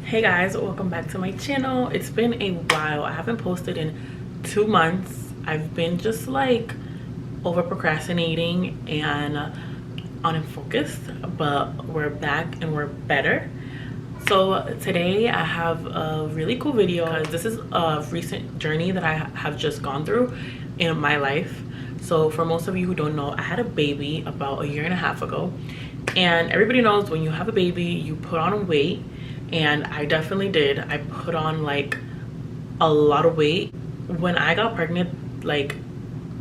Hey guys, welcome back to my channel. It's been a while. I haven't posted in 2 months. I've been just like over procrastinating and unfocused, but we're back and we're better. So today I have a really cool video because this is a recent journey that I have just gone through in my life. So for most of you who don't know, I had a baby about a year and a half ago, and everybody knows when you have a baby you put on weight, and I definitely did. I put on like a lot of weight. When I got pregnant, like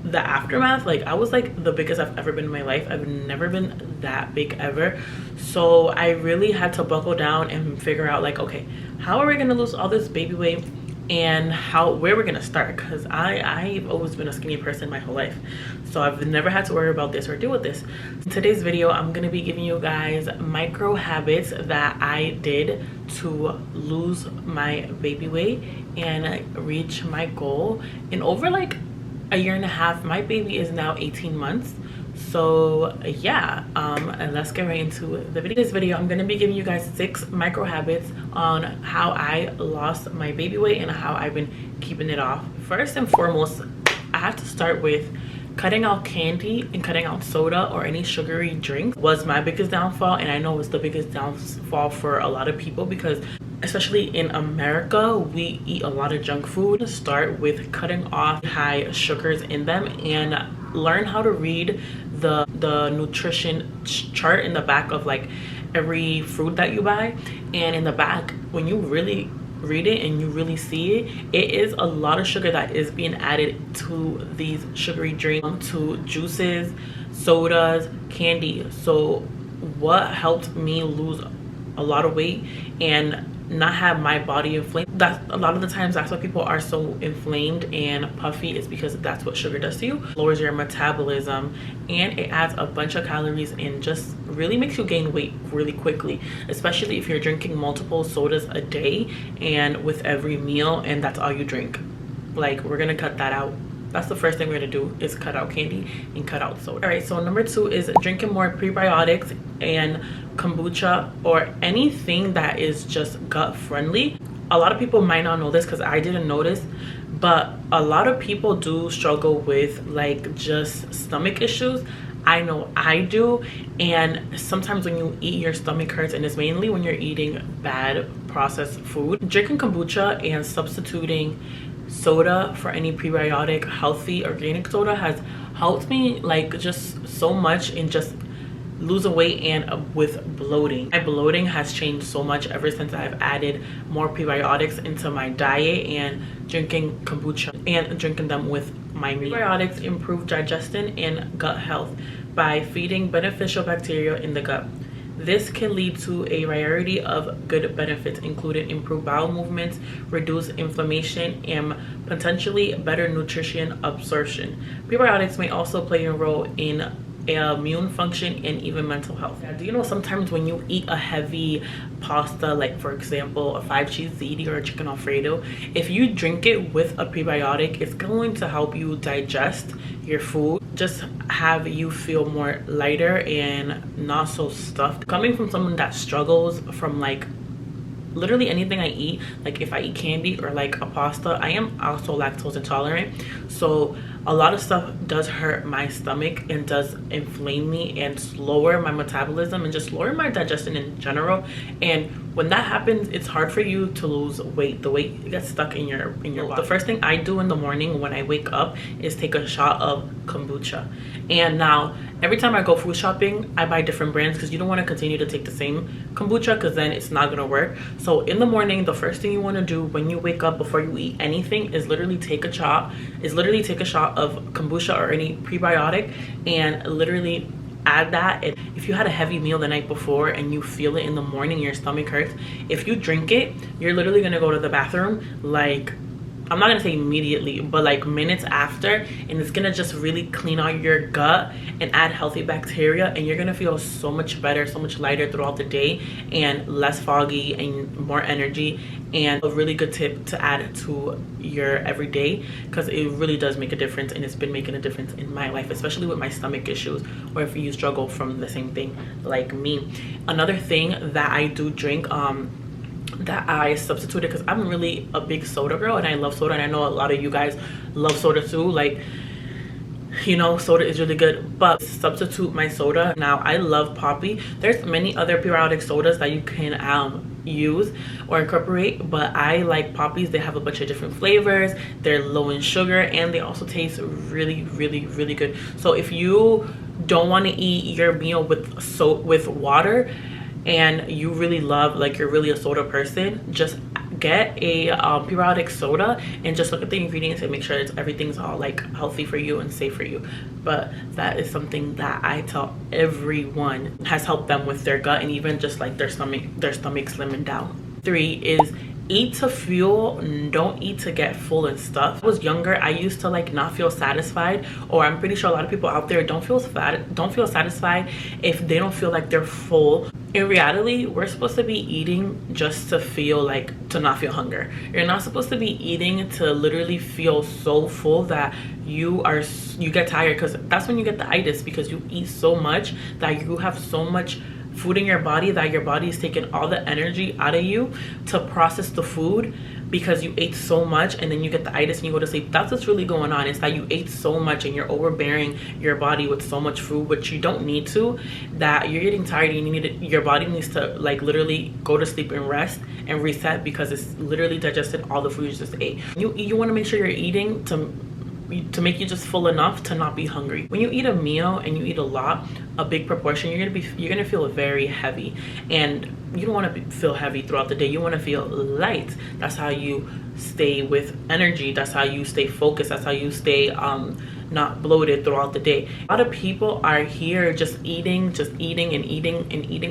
the aftermath, like I was like the biggest I've ever been in my life. I've never been that big ever. So I really had to buckle down and figure out like, okay, how are we gonna lose all this baby weight and where we're gonna start? Because I've always been a skinny person my whole life, so I've never had to worry about this or deal with this. In today's video, I'm gonna be giving you guys micro habits that I did to lose my baby weight and reach my goal in over like a year and a half. My baby is now 18 months. So yeah, and let's get right into the video. This video, I'm gonna be giving you guys 6 micro habits on how I lost my baby weight and how I've been keeping it off. First and foremost, I have to start with cutting out candy and cutting out soda or any sugary drinks was my biggest downfall, and I know it's the biggest downfall for a lot of people because especially in America, we eat a lot of junk food. Start with cutting off high sugars in them and learn how to read the nutrition chart in the back of like every fruit that you buy. And in the back, when you really read it and you really see it, it is a lot of sugar that is being added to these sugary drinks, to juices, sodas, candy. So what helped me lose a lot of weight and not have my body inflamed, that's a lot of the times that's why people are so inflamed and puffy, is because that's what sugar does to you. Lowers your metabolism and it adds a bunch of calories and just really makes you gain weight really quickly, especially if you're drinking multiple sodas a day and with every meal and that's all you drink. Like, we're gonna cut that out. That's the first thing we're gonna do, is cut out candy and cut out soda. All right, so number 2 is drinking more prebiotics and kombucha or anything that is just gut friendly. A lot of people might not know this because I didn't notice, but a lot of people do struggle with like just stomach issues. I know I do, and sometimes when you eat, your stomach hurts, and it's mainly when you're eating bad processed food. Drinking kombucha and substituting soda for any prebiotic healthy organic soda has helped me like just so much in just losing weight and with bloating. My bloating has changed so much ever since I've added more prebiotics into my diet and drinking kombucha and drinking them with my meal. Prebiotics improve digestion and gut health by feeding beneficial bacteria in the gut. This can lead to a variety of good benefits, including improved bowel movements, reduced inflammation, and potentially better nutrition absorption. Prebiotics may also play a role in immune function and even mental health. Do you know sometimes when you eat a heavy pasta, like for example a 5-cheese ziti or a chicken alfredo, if you drink it with a prebiotic, it's going to help you digest your food, just have you feel more lighter and not so stuffed. Coming from someone that struggles from like literally anything I eat, like if I eat candy or like a pasta, I am also lactose intolerant, so a lot of stuff does hurt my stomach and does inflame me and lower my metabolism and just lower my digestion in general. And when that happens, it's hard for you to lose weight. The weight gets stuck in your body. The first thing I do in the morning when I wake up is take a shot of kombucha. And now every time I go food shopping, I buy different brands because you don't want to continue to take the same kombucha because then it's not gonna work. So in the morning, the first thing you want to do when you wake up before you eat anything is literally take a shot of kombucha or any prebiotic and literally add that. If you had a heavy meal the night before and you feel it in the morning, your stomach hurts, if you drink it, you're literally gonna go to the bathroom like, I'm not gonna say immediately, but like minutes after, and it's gonna just really clean out your gut and add healthy bacteria, and you're gonna feel so much better, so much lighter throughout the day and less foggy and more energy. And a really good tip to add to your everyday, because it really does make a difference, and it's been making a difference in my life, especially with my stomach issues, or if you struggle from the same thing like me. Another thing that I do drink that I substituted, because I'm really a big soda girl and I love soda, and I know a lot of you guys love soda too. Like, you know, soda is really good, but substitute my soda. Now I love Poppy. There's many other periodic sodas that you can use or incorporate, but I like Poppy's. They have a bunch of different flavors, they're low in sugar, and they also taste really really good. So if you don't want to eat your meal with water, and you really love, like, you're really a soda person, just get a periodic soda and just look at the ingredients and make sure everything's all like healthy for you and safe for you. But that is something that I tell everyone has helped them with their gut and even just like their stomach slimming down. 3 is eat to fuel, don't eat to get full and stuff. When I was younger, I used to like not feel satisfied, or I'm pretty sure a lot of people out there don't feel satisfied if they don't feel like they're full. In reality, we're supposed to be eating just to feel like, to not feel hunger. You're not supposed to be eating to literally feel so full that you get tired, because that's when you get the itis, because you eat so much that you have so much food in your body that your body is taking all the energy out of you to process the food, because you ate so much, and then you get the itis and you go to sleep. That's what's really going on. It's that you ate so much and you're overbearing your body with so much food, which you don't need to, that you're getting tired and your body needs to like literally go to sleep and rest and reset, because it's literally digested all the food you just ate. You want to make sure you're eating to make you just full enough to not be hungry. When you eat a meal and you eat a lot, a big proportion, you're gonna feel very heavy, and you don't want to feel heavy throughout the day. You want to feel light. That's how you stay with energy. That's how you stay focused. That's how you stay not bloated throughout the day. A lot of people are here just eating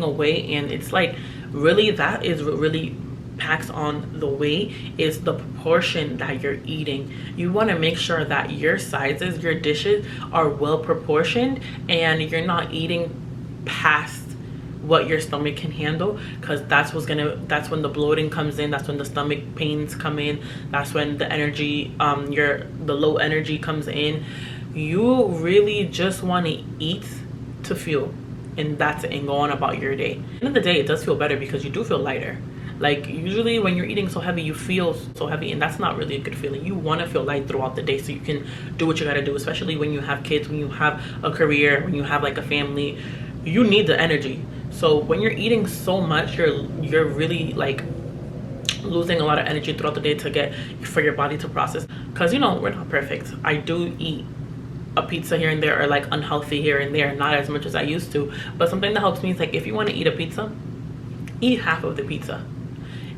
away, and it's like, really, that is what really packs on the weight, is the proportion that you're eating. You want to make sure that your sizes, your dishes are well proportioned, and you're not eating past what your stomach can handle, because that's when the bloating comes in, that's when the stomach pains come in, that's when the energy the low energy comes in. You really just want to eat to fuel, and that's it, and go on about your day. At the end of the day, it does feel better because you do feel lighter. Like, usually when you're eating so heavy, you feel so heavy, and that's not really a good feeling. You want to feel light throughout the day so you can do what you got to do, especially when you have kids, when you have a career, when you have like a family. You need the energy. So when you're eating so much, you're really like losing a lot of energy throughout the day for your body to process. Because, you know, we're not perfect. I do eat a pizza here and there, or like unhealthy here and there, not as much as I used to. But something that helps me is like, if you want to eat a pizza, eat half of the pizza.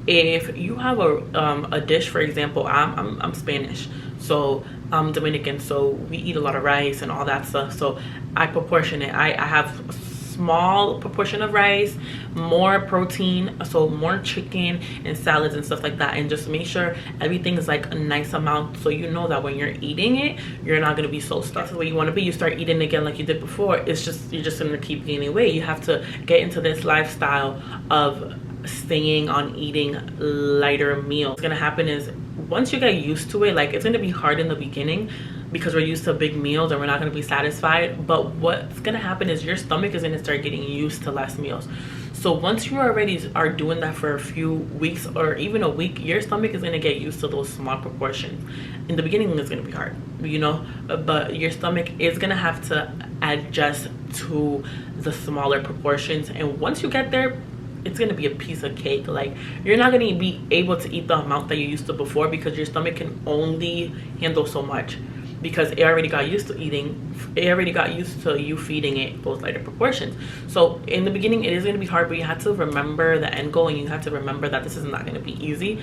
If you have a dish, for example, I'm Spanish, so I'm Dominican, so we eat a lot of rice and all that stuff. So I proportion it. I have a small proportion of rice, more protein, so more chicken and salads and stuff like that, and just make sure everything is like a nice amount, so you know that when you're eating it, you're not going to be so stuffed. That's the way you want to be. You start eating again like you did before, you're just going to keep gaining weight. You have to get into this lifestyle of staying on eating lighter meals. What's gonna happen is, once you get used to it, like, it's gonna be hard in the beginning because we're used to big meals and we're not gonna be satisfied, but what's gonna happen is your stomach is gonna start getting used to less meals. So once you already are doing that for a few weeks or even a week, your stomach is gonna get used to those small proportions. In the beginning, it's gonna be hard, you know, but your stomach is gonna have to adjust to the smaller proportions, and once you get there, it's gonna be a piece of cake. Like, you're not gonna be able to eat the amount that you used to before, because your stomach can only handle so much, because it already got used to you feeding it those lighter proportions. So in the beginning, it is gonna be hard, but you have to remember the end goal, and you have to remember that this is not gonna be easy,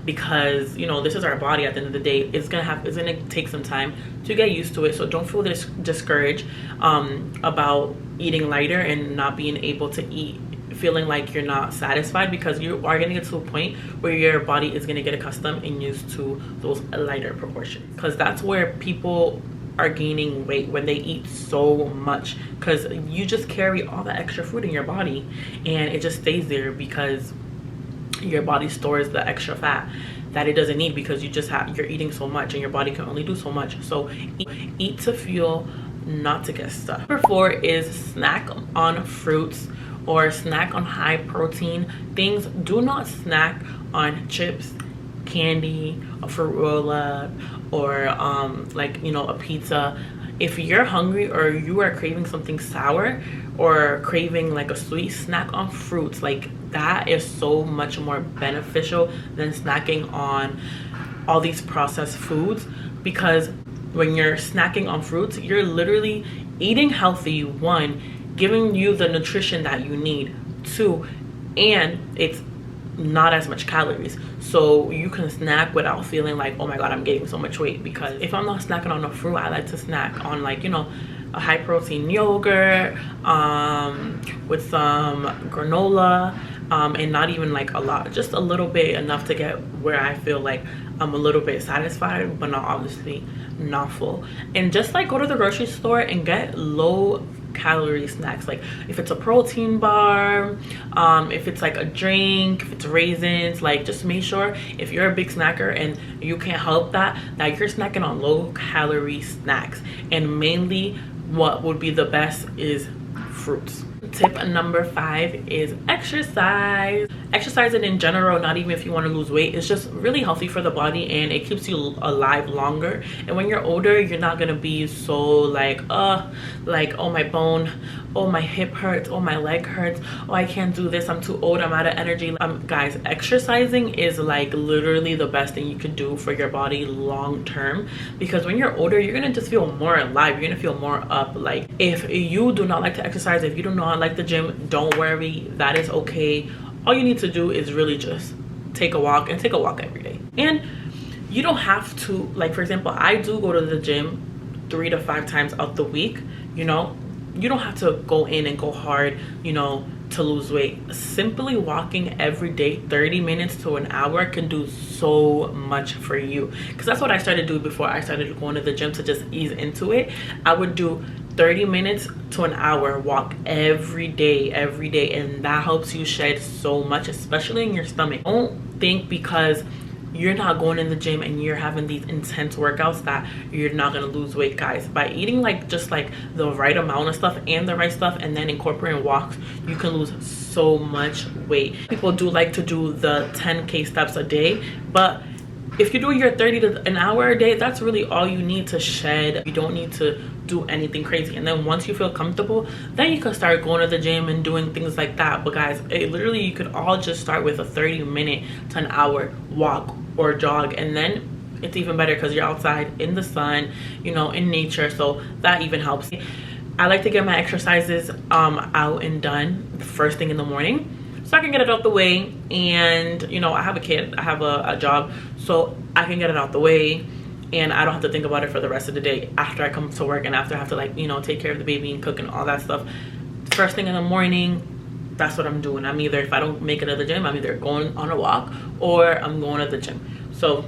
because, you know, this is our body. At the end of the day, it's gonna take some time to get used to it. So don't feel discouraged about eating lighter and not being able to eat, feeling like you're not satisfied, because you are going to get to a point where your body is going to get accustomed and used to those lighter proportions. Because that's where people are gaining weight, when they eat so much, because you just carry all the extra food in your body and it just stays there, because your body stores the extra fat that it doesn't need, because you're eating so much and your body can only do so much. So eat to fuel, not to get stuffed. Number 4 is snack on fruits or snack on high protein things. Do not snack on chips, candy, a fruit roll up, or like, you know, a pizza. If you're hungry or you are craving something sour or craving like a sweet, snack on fruits. Like, that is so much more beneficial than snacking on all these processed foods, because when you're snacking on fruits, you're literally eating healthy, one, giving you the nutrition that you need, two, and it's not as much calories, so you can snack without feeling like, oh my god, I'm gaining so much weight. Because if I'm not snacking on a fruit, I like to snack on, like, you know, a high protein yogurt with some granola, and not even like a lot, just a little bit, enough to get where I feel like I'm a little bit satisfied, but not obviously not full. And just like go to the grocery store and get low calorie snacks, like if it's a protein bar, if it's like a drink, if it's raisins, like just make sure if you're a big snacker and you can't help that you're snacking on low calorie snacks. And mainly what would be the best is fruits. Tip number 5 is exercise. Exercising in general, not even if you want to lose weight, is just really healthy for the body, and it keeps you alive longer. And when you're older, you're not gonna be so like oh my bone, oh my hip hurts, oh my leg hurts, oh I can't do this, I'm too old, I'm out of energy. Guys, exercising is like literally the best thing you could do for your body long term, because when you're older, you're gonna just feel more alive, you're gonna feel more up. Like, if you do not like to exercise, if you do not like the gym, don't worry, that is okay. All you need to do is really just take a walk, and take a walk every day. And you don't have to, like, for example, I do go to the gym 3 to 5 times out the week. You know, you don't have to go in and go hard, you know, to lose weight. Simply walking every day 30 minutes to an hour can do so much for you, because that's what I started doing before I started going to the gym, to just ease into it. I would do 30 minutes to an hour walk every day, and that helps you shed so much, especially in your stomach. Don't think because you're not going in the gym and you're having these intense workouts that you're not gonna lose weight. Guys, by eating like just like the right amount of stuff and the right stuff, and then incorporating walks, you can lose so much weight. People do like to do the 10K steps a day, but if you do your 30 to an hour a day, that's really all you need to shed. You don't need to do anything crazy. And then once you feel comfortable, then you can start going to the gym and doing things like that. But guys, literally you could all just start with a 30-minute to an hour walk or jog, and then it's even better because you're outside in the sun, you know, in nature, so that even helps. I like to get my exercises out and done the first thing in the morning, so I can get it out the way. And you know, I have a kid, I have a job, so I can get it out the way, and I don't have to think about it for the rest of the day after I come to work, and after I have to, like, you know, take care of the baby and cook and all that stuff. First thing in the morning, that's what I'm doing. I'm either, if I don't make it to the gym, I'm either going on a walk or I'm going to the gym. So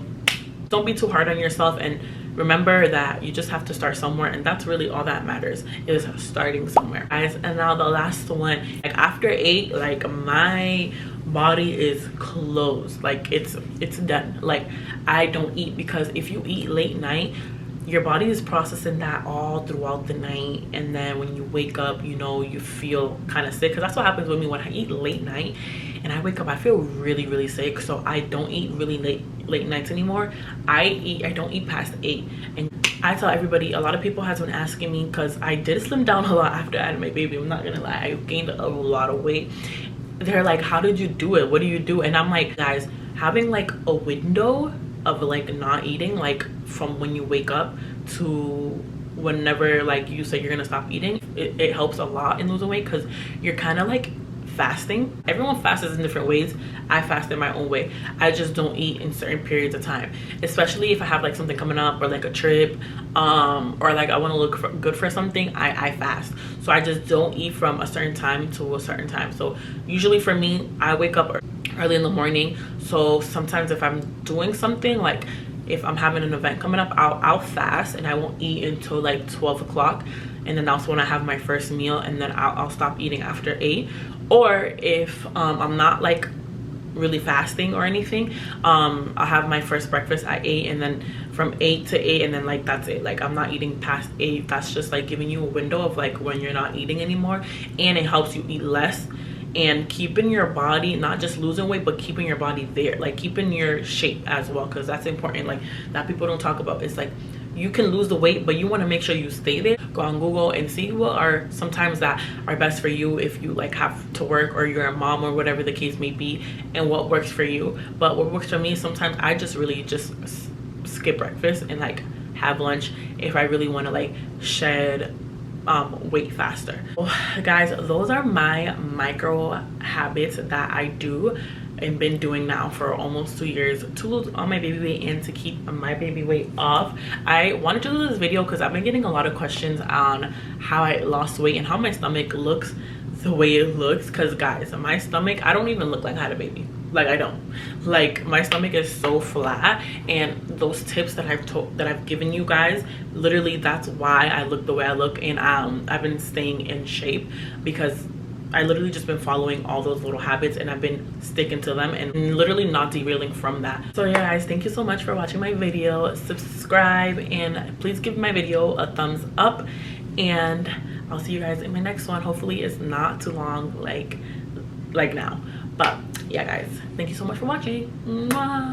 don't be too hard on yourself, and remember that you just have to start somewhere, and that's really all that matters, is starting somewhere, guys. And now the last one, like after 8, like my body is closed, like it's done. Like, I don't eat, because if you eat late night, your body is processing that all throughout the night, and then when you wake up, you know, you feel kind of sick, because that's what happens with me when I eat late night and I wake up, I feel really sick. So I don't eat really late nights anymore. I don't eat past 8. And I tell everybody, a lot of people has been asking me, because I did slim down a lot after I had my baby, I'm not gonna lie, I gained a lot of weight. They're like, how did you do it, what do you do? And I'm like, guys, having like a window of like not eating, like from when you wake up to whenever like you say you're gonna stop eating, it helps a lot in losing weight, because you're kind of like fasting. Everyone fasts in different ways. I fast in my own way. I just don't eat in certain periods of time, especially if I have like something coming up, or like a trip, or like I want to look good for something. I fast, so I just don't eat from a certain time to a certain time. So usually for me, I wake up early in the morning, so sometimes if I'm doing something, like if I'm having an event coming up, I'll fast, and I won't eat until like 12 o'clock, and then that's when I have my first meal, and then I'll stop eating after 8. Or if I'm not like really fasting or anything, I'll have my first breakfast at 8, and then from 8 to 8, and then like that's it. Like, I'm not eating past 8. That's just like giving you a window of like when you're not eating anymore, and it helps you eat less and keeping your body, not just losing weight, but keeping your body there, like keeping your shape as well, because that's important, like that people don't talk about. It's like you can lose the weight, but you want to make sure you stay there. Go on Google and see what are sometimes that are best for you if you like have to work or you're a mom or whatever the case may be, and what works for you. But what works for me, sometimes I just really just skip breakfast and like have lunch if I really want to like shed weight faster. Guys, those are my micro habits that I do and been doing now for almost 2 years to lose all my baby weight and to keep my baby weight off. I wanted to do this video because I've been getting a lot of questions on how I lost weight and how my stomach looks the way it looks. Because guys, my stomach, I don't even look like I had a baby. Like I don't. Like my stomach is so flat, and those tips that I've given you guys, literally that's why I look the way I look. And I've been staying in shape because I literally just been following all those little habits, and I've been sticking to them and literally not derailing from that. So yeah guys, thank you so much for watching my video. Subscribe and please give my video a thumbs up, and I'll see you guys in my next one. Hopefully it's not too long like now. But yeah guys, thank you so much for watching. Mwah.